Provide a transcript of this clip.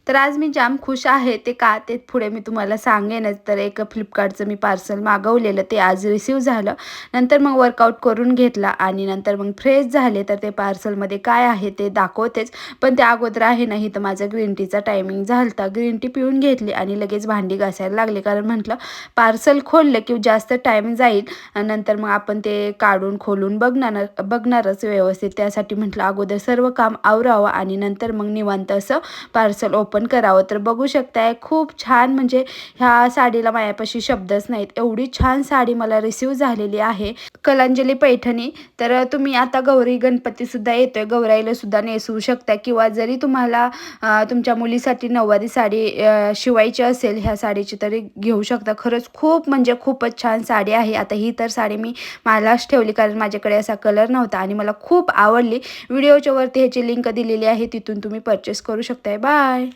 तर आज मी जाम खुश आहे. ते का ते पुढे मी तुम्हाला सांगेनच. तर एक फ्लिपकार्टचं मी पार्सल मागवलेलं ते आज रिसीव्ह झालं. नंतर मग वर्कआउट करून घेतला आणि नंतर मग फ्रेश झाले. तर ते पार्सलमध्ये काय आहे ते दाखवतेच. पण त्या अगोदर आहे नाही तर माझा ग्रीन टीचा टायमिंग झाला होता. ग्रीन टी पिऊन घेतली आणि लगेच भांडी घासायला लागले. कारण म्हटलं पार्सल खोललं की जास्त टाईम जाईल आणि नंतर मग आपण ते काढून खोलून बघणारच व्यवस्थित. त्यासाठी म्हटलं अगोदर सर्व काम आवरावं आणि नंतर मग निवांत असं पार्सल ओपन करावं. तर बघू शकताय खूप छान, म्हणजे ह्या साडीला माझ्यापाशी शब्दच नाहीत. एवढी छान साडी मला रिसीव्ह झालेली आहे, कलांजली पैठणी. तर तुम्ही आता गौरी गणपतीसुद्धा येतोय, गौराईला सुद्धा नेसवू शकता किंवा जरी तुम्हाला तुमच्या मुलीसाठी नऊवारी साडी शिवायची असेल ह्या साडीची तरी घेऊ शकता. खरंच खूप म्हणजे खूपच छान साडी आहे. आता ही तर साडी मी मलाच ठेवली कारण माझ्याकडे असा कलर नव्हता आणि मला खूप आवडली. व्हिडिओच्या वरती ह्याची लिंक दिलेली आहे, तिथून तुम्ही परचेस करू शकताय. बाय.